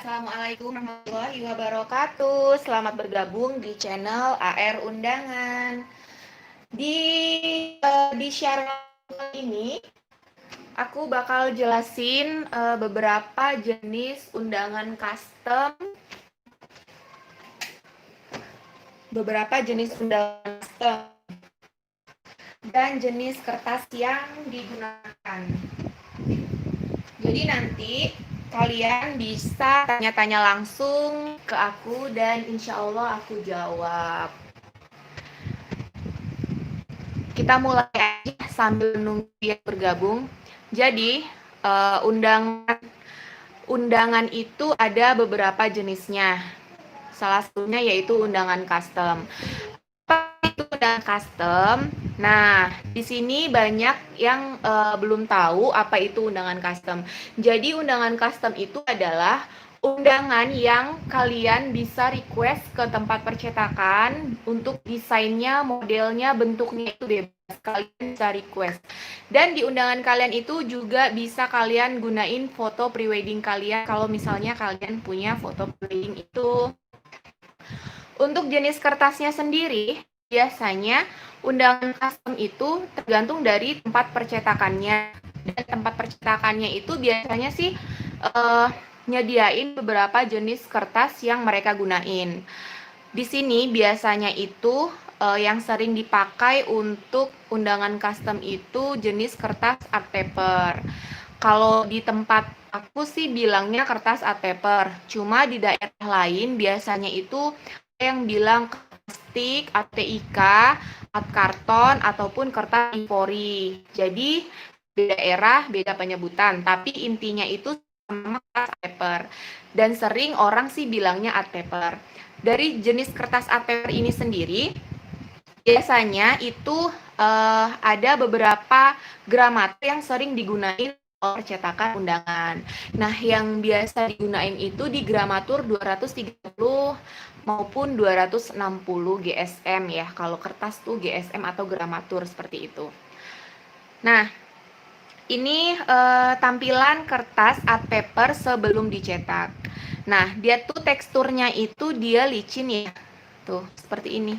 Assalamualaikum warahmatullahi wabarakatuh. Selamat bergabung di channel AR Undangan. Di share ini aku bakal jelasin beberapa jenis undangan custom, dan jenis kertas yang digunakan. Jadi nanti kalian bisa tanya-tanya langsung ke aku dan insya Allah aku jawab. Kita mulai aja sambil nunggu dia bergabung. Jadi undangan itu ada beberapa jenisnya. Salah satunya yaitu undangan custom. Apa itu undangan custom? Nah, di sini banyak yang belum tahu apa itu undangan custom. Jadi undangan custom itu adalah undangan yang kalian bisa request ke tempat percetakan untuk desainnya, modelnya, bentuknya itu bebas. Kalian bisa request. Dan di undangan kalian itu juga bisa kalian gunain foto prewedding kalian kalau misalnya kalian punya foto prewedding itu. Untuk jenis kertasnya sendiri, biasanya undangan custom itu tergantung dari tempat percetakannya. Dan tempat percetakannya itu biasanya sih nyediain beberapa jenis kertas yang mereka gunain. Di sini biasanya itu yang sering dipakai untuk undangan custom itu jenis kertas art paper. Kalau di tempat aku sih bilangnya kertas art paper. Cuma di daerah lain biasanya itu yang bilang plastik, ATIK, art karton, ataupun kertas impori. Jadi beda daerah, beda penyebutan. Tapi intinya itu sama kertas art paper. Dan sering orang sih bilangnya art paper. Dari jenis kertas art paper ini sendiri, biasanya itu ada beberapa gramatur yang sering digunain percetakan undangan. Nah, yang biasa digunain itu di gramatur 230 maupun 260 GSM ya. Kalau kertas tuh GSM atau gramatur seperti itu. Nah, ini tampilan kertas art paper sebelum dicetak. Nah, dia tuh teksturnya itu dia licin ya. Tuh, seperti ini.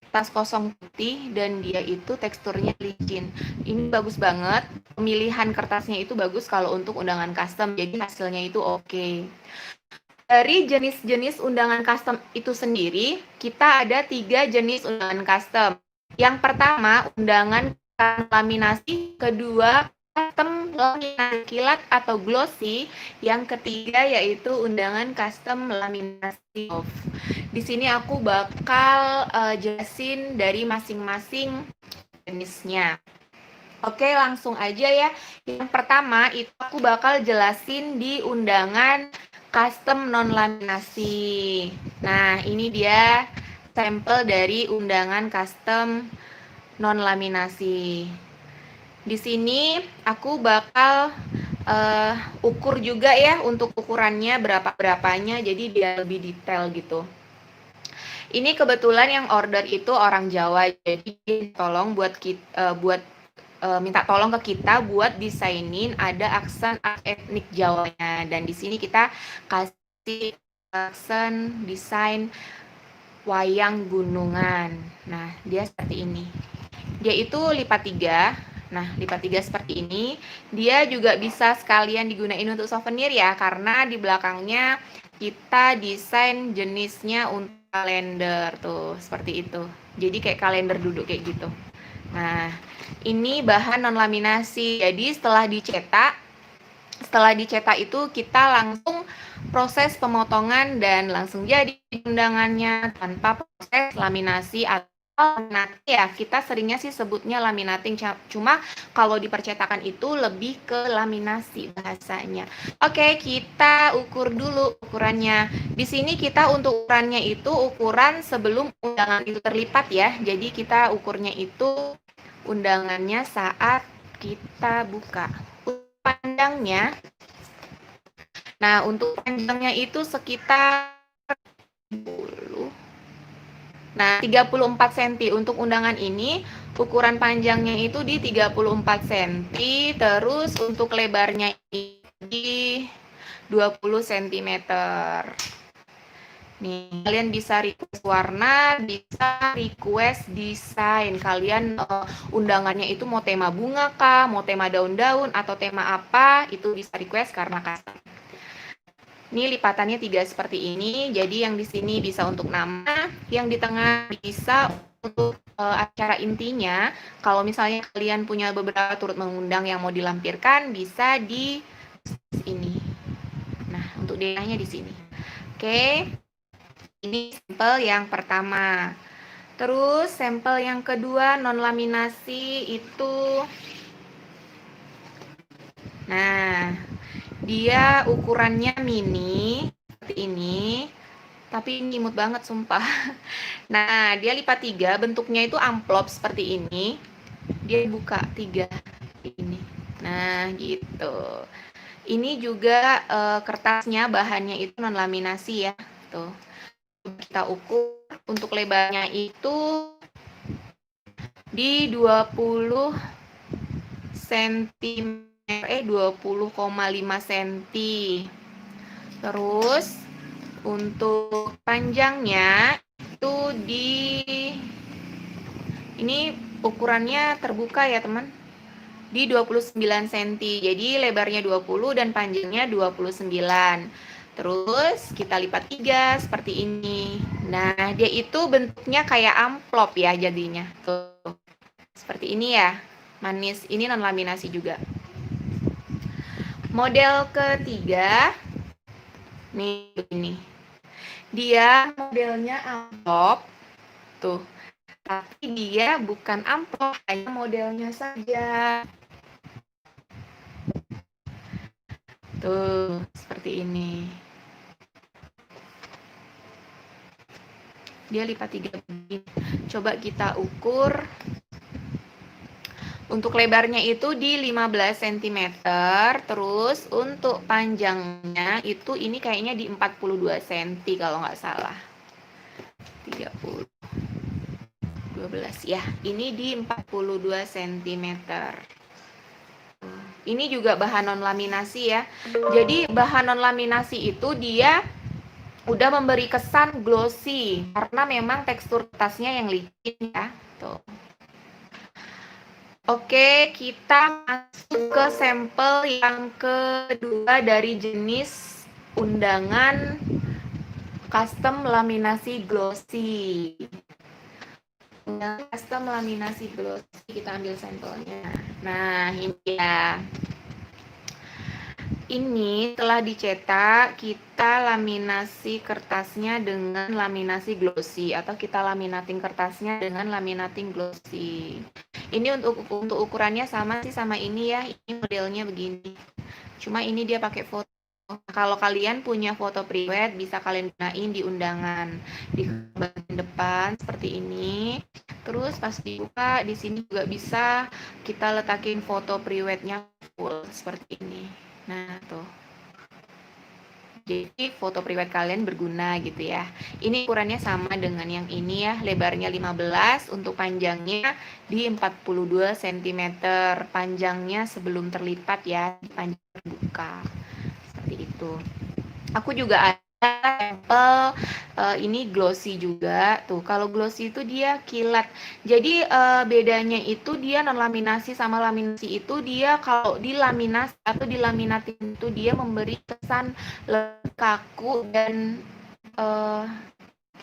Kertas kosong putih dan dia itu teksturnya licin. Ini bagus banget. Pemilihan kertasnya itu bagus kalau untuk undangan custom. Jadi hasilnya itu oke. Dari jenis-jenis undangan custom itu sendiri, kita ada 3 jenis undangan custom. Yang pertama, undangan laminasi. Kedua, custom laminasi kilat atau glossy. Yang ketiga yaitu undangan custom laminasi off. Di sini aku bakal jelasin dari masing-masing jenisnya. Oke, langsung aja ya. Yang pertama itu aku bakal jelasin di undangan custom non laminasi. Nah, ini dia sampel dari undangan custom non laminasi. Di sini aku bakal ukur juga ya untuk ukurannya berapanya, jadi dia lebih detail gitu. Ini kebetulan yang order itu orang Jawa, jadi tolong minta tolong ke kita buat desainin ada aksen etnik Jawanya. Dan di sini kita kasih aksen desain wayang gunungan. Nah, dia seperti ini. Dia itu lipat 3. Nah, lipat 3 seperti ini. Dia juga bisa sekalian digunain untuk souvenir ya, karena di belakangnya kita desain jenisnya untuk kalender tuh, seperti itu. Jadi kayak kalender duduk kayak gitu. Nah, ini bahan non laminasi. Jadi setelah dicetak itu kita langsung proses pemotongan dan langsung jadi undangannya tanpa proses laminasi atau laminating ya. Kita seringnya sih sebutnya laminating, cuma kalau di percetakan itu lebih ke laminasi bahasanya. Oke, kita ukur dulu ukurannya. Di sini kita untuk ukurannya itu ukuran sebelum undangan itu terlipat ya. Jadi kita ukurnya itu undangannya saat kita buka. Panjangnya, nah untuk panjangnya itu sekitar 34 cm untuk undangan ini. Ukuran panjangnya itu di 34 cm, terus untuk lebarnya di 20 cm. Nih, kalian bisa request warna, bisa request desain. Kalian undangannya itu mau tema bunga kah, mau tema daun-daun atau tema apa, itu bisa request karena custom. Ini lipatannya 3 seperti ini. Jadi yang di sini bisa untuk nama, yang di tengah bisa untuk acara intinya. Kalau misalnya kalian punya beberapa turut mengundang yang mau dilampirkan, bisa di ini. Nah, untuk denahnya di sini. Oke. Ini sampel yang pertama. Terus sampel yang kedua non laminasi itu, nah dia ukurannya mini seperti ini, tapi ini imut banget sumpah. Nah dia lipat 3, bentuknya itu amplop seperti ini, dia buka 3 ini. Nah gitu. Ini juga kertasnya bahannya itu non laminasi ya, tuh. Kita ukur untuk lebarnya itu di 20 cm, 20,5 cm. Terus untuk panjangnya itu ini ukurannya terbuka ya teman, di 29 cm. Jadi lebarnya 20 dan panjangnya 29. Terus kita lipat 3 seperti ini. Nah, dia itu bentuknya kayak amplop ya jadinya. Tuh. Seperti ini ya. Manis. Ini non laminasi juga. Model ketiga. Nih, ini. Dia modelnya amplop. Tuh. Tapi dia bukan amplop, hanya modelnya saja. Tuh, seperti ini. Dia lipat 3 begini. Coba kita ukur. Untuk lebarnya itu di 15 cm. Terus untuk panjangnya itu ini kayaknya di 42 cm kalau nggak salah. 30. 12 ya. Ini di 42 cm. Ini juga bahan non laminasi ya. Jadi bahan non laminasi itu dia udah memberi kesan glossy karena memang tekstur tasnya yang licin ya. Tuh. Oke, kita masuk ke sampel yang kedua dari jenis undangan custom laminasi glossy. Custom laminasi glossy, kita ambil sampelnya. Nah, ini ya. Ini telah dicetak, kita laminasi kertasnya dengan laminasi glossy atau kita laminating kertasnya dengan laminating glossy. Ini untuk ukurannya sama sih sama ini ya, ini modelnya begini. Cuma ini dia pakai foto. Kalau kalian punya foto prewed bisa kalian gunain di undangan di bagian depan seperti ini. Terus pas dibuka di sini juga bisa kita letakin foto prewednya full seperti ini. Nah, tuh. Jadi foto prewed kalian berguna gitu ya. Ini ukurannya sama dengan yang ini ya, lebarnya 15, untuk panjangnya di 42 cm. Panjangnya sebelum terlipat ya, panjang terbuka. Seperti itu. Aku juga ada sampel ini glossy juga. Tuh, kalau glossy itu dia kilat. Jadi bedanya itu dia non laminasi sama laminasi itu dia kalau dilaminasi atau dilaminatin itu dia memberi kesan kaku dan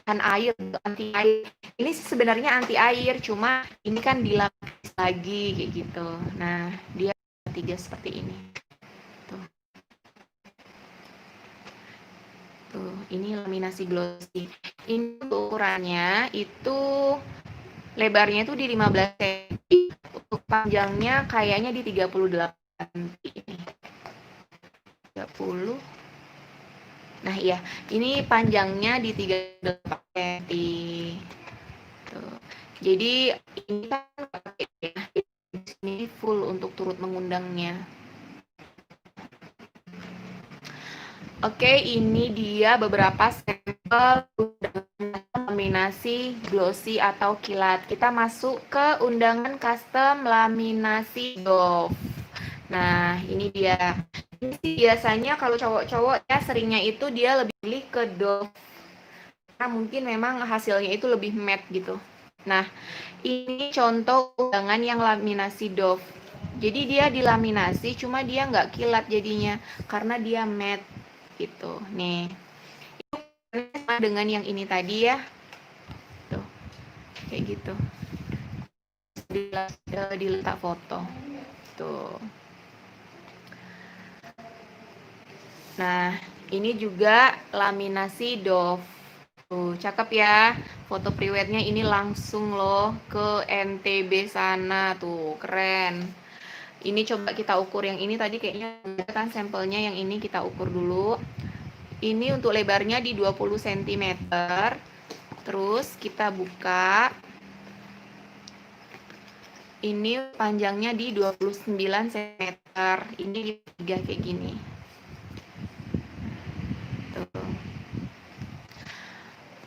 air, anti air. Ini sebenarnya anti air, cuma ini kan dilapis lagi kayak gitu. Nah, dia 3 seperti ini. Tuh, ini laminasi glossy. Ini ukurannya itu lebarnya itu di 15 cm. Untuk panjangnya kayaknya di 38 cm. 30. Nah, iya. Ini panjangnya di 38 cm. Tuh. Jadi ini kan ini full untuk turut mengundangnya. Oke, ini dia beberapa sampel laminasi glossy atau kilat. Kita masuk ke undangan custom laminasi doff. Nah, ini dia. Ini sih biasanya kalau cowok-cowok ya seringnya itu dia lebih pilih ke doff. Karena mungkin memang hasilnya itu lebih matte gitu. Nah, ini contoh undangan yang laminasi doff. Jadi dia dilaminasi, cuma dia nggak kilat jadinya karena dia matte gitu. Nih, sama dengan yang ini tadi ya, tuh kayak gitu. Diletak foto, tuh. Nah, ini juga laminasi doff. Tuh, cakep ya. Foto priwetnya ini langsung loh ke NTB sana. Tuh, keren. Ini coba kita ukur yang ini tadi kayaknya kan sampelnya yang ini kita ukur dulu. Ini untuk lebarnya di 20 cm. Terus kita buka. Ini panjangnya di 29 cm. Ini di 3 kayak gini. Tuh.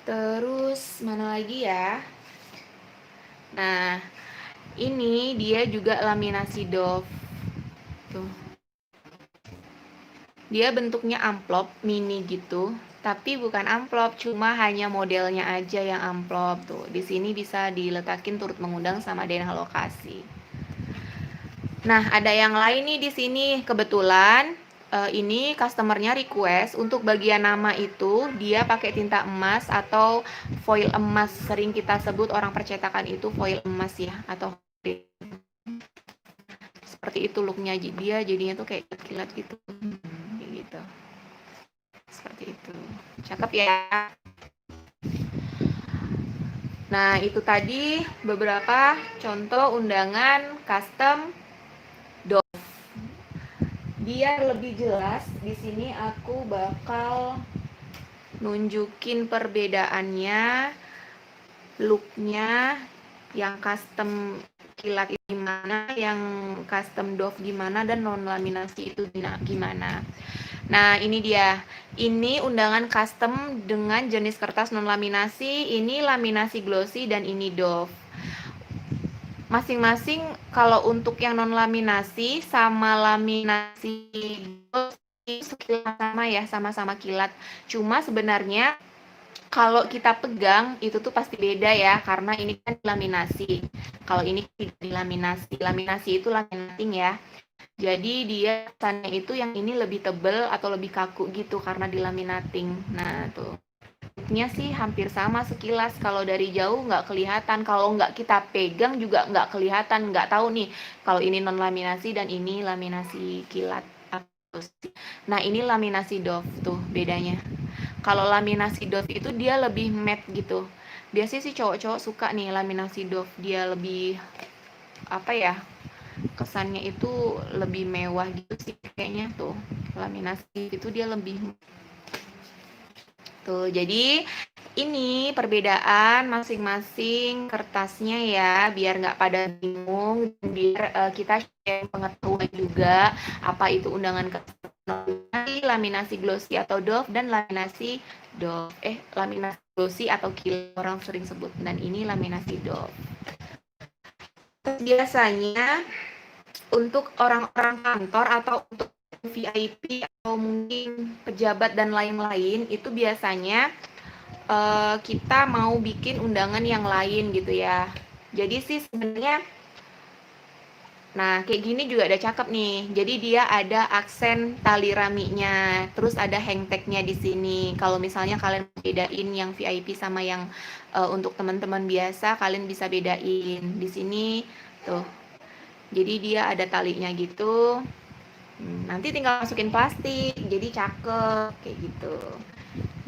Terus mana lagi ya? Nah, ini dia juga laminasi doff. Tuh. Dia bentuknya amplop mini gitu, tapi bukan amplop, cuma hanya modelnya aja yang amplop tuh. Di sini bisa diletakin turut mengundang sama denah lokasi. Nah, ada yang lain nih di sini. Kebetulan ini customernya request untuk bagian nama itu dia pakai tinta emas atau foil emas. Sering kita sebut orang percetakan itu foil emas ya, atau seperti itu looknya dia jadinya tuh kayak kilat gitu. Kayak gitu. Seperti itu. Cakep ya. Nah, itu tadi beberapa contoh undangan custom doff. Biar lebih jelas, di sini aku bakal nunjukin perbedaannya, looknya, yang custom kilat itu gimana, yang custom doff gimana, dan non laminasi itu gimana. Nah, ini dia. Ini undangan custom dengan jenis kertas non laminasi, ini laminasi glossy, dan ini doff. Masing-masing kalau untuk yang non laminasi sama laminasi glossy sama ya, sama-sama kilat. Cuma sebenarnya kalau kita pegang itu tuh pasti beda ya, karena ini kan laminasi. Kalau ini tidak dilaminasi. Laminasi itu laminating ya. Jadi dia kesannya itu yang ini lebih tebel atau lebih kaku gitu karena dilaminating. Nah tuh, looknya sih hampir sama sekilas. Kalau dari jauh nggak kelihatan. Kalau nggak kita pegang juga nggak kelihatan. Nggak tahu nih kalau ini non laminasi dan ini laminasi kilat. Nah ini laminasi doff tuh bedanya. Kalau laminasi doff itu dia lebih matte gitu. Biasanya sih cowok-cowok suka nih laminasi doff. Dia lebih apa ya? Kesannya itu lebih mewah gitu sih kayaknya tuh. Laminasi itu dia lebih tuh. Jadi ini perbedaan masing-masing kertasnya ya, biar nggak pada bingung, biar kita share pengetahuan juga apa itu undangan kertas laminasi glossy atau doff dan laminasi doff. Laminasi glossy atau kilat orang sering sebut, dan ini laminasi doff. Biasanya untuk orang-orang kantor atau untuk VIP atau mungkin pejabat dan lain-lain itu biasanya kita mau bikin undangan yang lain gitu ya. Jadi sih sebenarnya, nah kayak gini juga ada cakep nih. Jadi dia ada aksen tali raminya, terus ada hang tagnya di sini. Kalau misalnya kalian bedain yang VIP sama yang untuk teman-teman biasa, kalian bisa bedain di sini tuh. Jadi dia ada talinya gitu. Nanti tinggal masukin plastik, jadi cakep kayak gitu.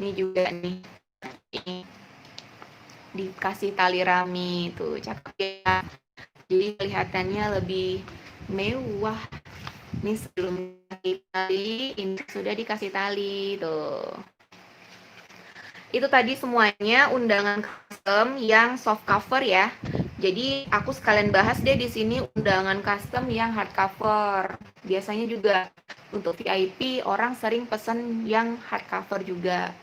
Ini juga nih, ini dikasih tali rami tuh, cakep ya. Jadi kelihatannya lebih mewah. Ini sebelum tali, ini sudah dikasih tali tuh. Itu tadi semuanya undangan custom yang soft cover ya. Jadi aku sekalian bahas deh di sini undangan custom yang hard cover. Biasanya juga untuk VIP orang sering pesen yang hard cover juga.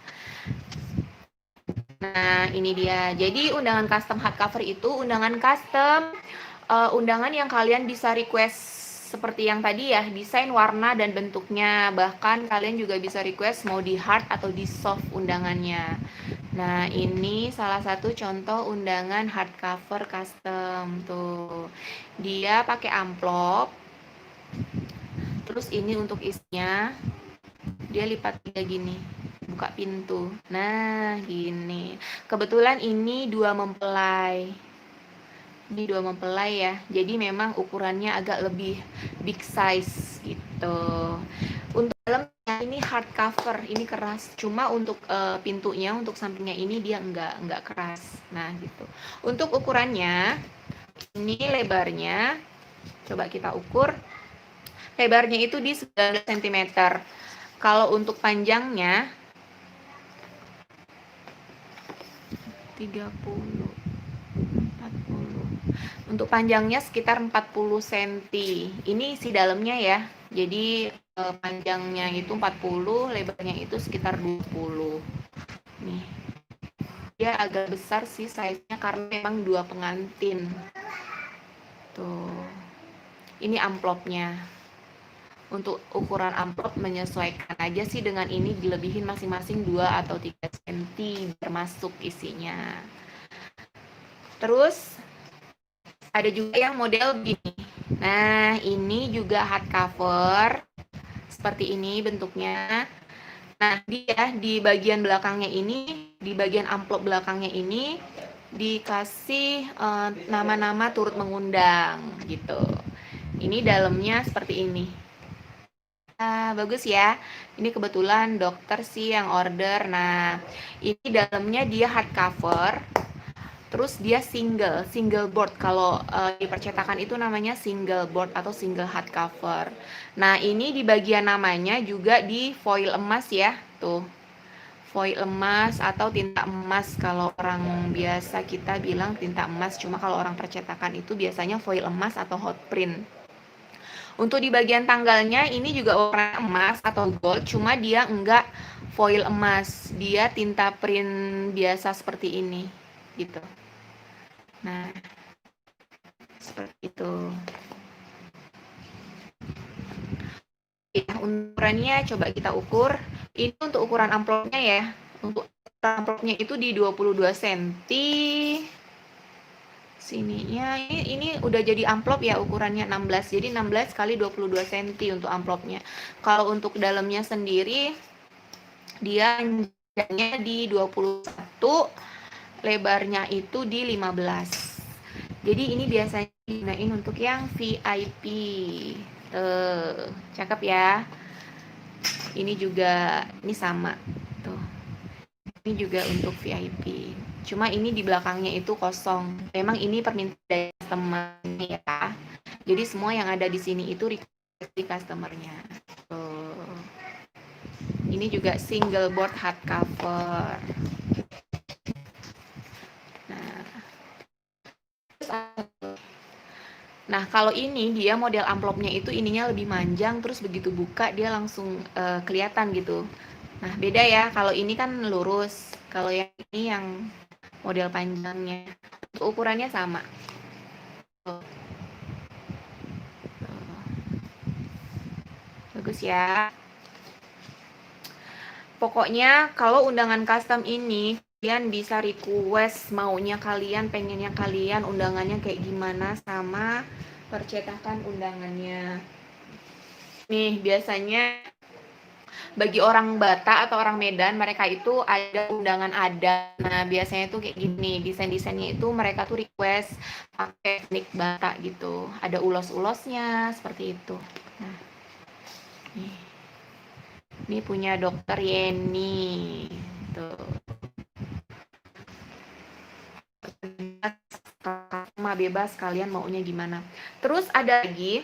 Nah, ini dia. Jadi undangan custom hard cover itu undangan custom, undangan yang kalian bisa request seperti yang tadi ya, desain, warna, dan bentuknya. Bahkan kalian juga bisa request mau di hard atau di soft undangannya. Nah, ini salah satu contoh undangan hardcover custom tuh. Dia pakai amplop. Terus ini untuk isinya, dia lipat kayak gini, buka pintu. Nah, gini. Kebetulan ini 2 mempelai. Ini 2 mempelai ya. Jadi memang ukurannya agak lebih big size gitu. Untuk dalamnya ini hardcover, ini keras. Cuma untuk pintunya, untuk sampingnya ini dia enggak keras. Nah, gitu. Untuk ukurannya, ini lebarnya coba kita ukur. Lebarnya itu di 19 cm. Kalau untuk panjangnya 30, 40. Untuk panjangnya sekitar 40 cm. Ini isi dalamnya ya. Jadi panjangnya itu 40, lebarnya itu sekitar 20. Nih. Dia agak besar sih size-nya karena memang 2 pengantin. Tuh. Ini amplopnya. Untuk ukuran amplop menyesuaikan aja sih dengan ini, dilebihin masing-masing 2 atau 3 cm termasuk isinya. Terus ada juga yang model gini. Nah, ini juga hardcover. Seperti ini bentuknya. Nah, dia di bagian belakangnya ini, di bagian amplop belakangnya ini dikasih nama-nama turut mengundang gitu. Ini dalamnya seperti ini. Bagus ya. Ini kebetulan dokter sih yang order. Nah, ini dalamnya dia hardcover. Terus dia single board. Kalau di percetakan itu namanya single board atau single hardcover. Nah, ini di bagian namanya juga di foil emas ya. Tuh. Foil emas atau tinta emas. Kalau orang biasa kita bilang tinta emas. Cuma kalau orang percetakan itu biasanya foil emas atau hot print. Untuk di bagian tanggalnya ini juga warna emas atau gold, cuma dia enggak foil emas, dia tinta print biasa seperti ini, gitu. Nah, seperti itu. Ya, ukurannya coba kita ukur. Ini untuk ukuran amplopnya ya. Untuk amplopnya itu di 22 cm. Sininya ini udah jadi amplop ya, ukurannya 16. Jadi 16 kali 22 cm untuk amplopnya. Kalau untuk dalamnya sendiri dia panjangnya di 21, lebarnya itu di 15. Jadi ini biasanya digunain untuk yang VIP. Cakep ya. Ini juga, ini sama. Tuh. Ini juga untuk VIP. Cuma ini di belakangnya itu kosong. Memang ini permintaan dari customer-nya ya. Jadi semua yang ada di sini itu request di customer-nya. Tuh. Ini juga single board hardcover. Nah, kalau ini dia model amplopnya itu ininya lebih manjang, terus begitu buka dia langsung kelihatan gitu. Nah, beda ya. Kalau ini kan lurus. Kalau yang ini yang model panjangnya. Untuk ukurannya sama. Bagus ya. Pokoknya kalau undangan custom ini kalian bisa request maunya kalian, pengennya kalian undangannya kayak gimana sama percetakan undangannya. Nih, biasanya bagi orang Batak atau orang Medan, mereka itu ada undangan adat. Nah, biasanya tuh kayak gini, desain-desainnya itu mereka tuh request pakai teknik Batak gitu. Ada ulos-ulosnya seperti itu. Nah, nih. Ini punya dokter Yeni. Tuh. Bebas kalian maunya gimana. Terus ada lagi,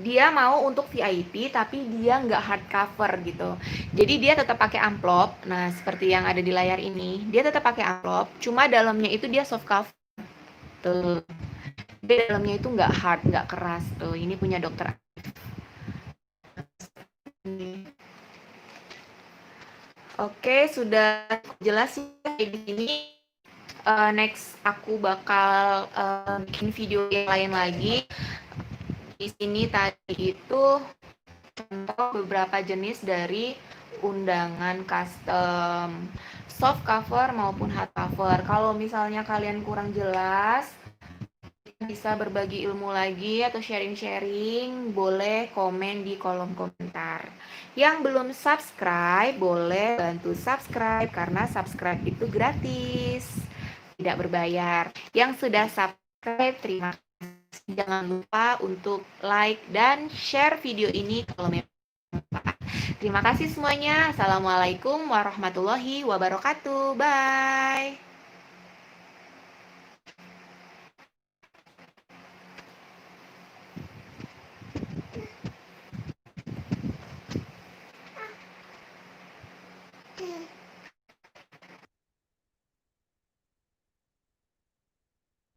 dia mau untuk VIP tapi dia nggak hardcover gitu. Jadi dia tetap pakai amplop. Nah, seperti yang ada di layar ini, dia tetap pakai amplop, cuma dalamnya itu dia soft cover. Tuh. Di dalamnya itu nggak hard, nggak keras. Tuh, ini punya dokter. Oke, sudah jelas ya di sini. Next aku bakal bikin video yang lain lagi. Di sini tadi itu contoh beberapa jenis dari undangan custom, soft cover maupun hard cover. Kalau misalnya kalian kurang jelas, bisa berbagi ilmu lagi atau sharing-sharing, boleh komen di kolom komentar. Yang belum subscribe, boleh bantu subscribe karena subscribe itu gratis, tidak berbayar. Yang sudah subscribe, terima kasih. Jangan lupa untuk like dan share video ini kalau memang bermanfaat. Terima kasih semuanya. Assalamualaikum warahmatullahi wabarakatuh. Bye.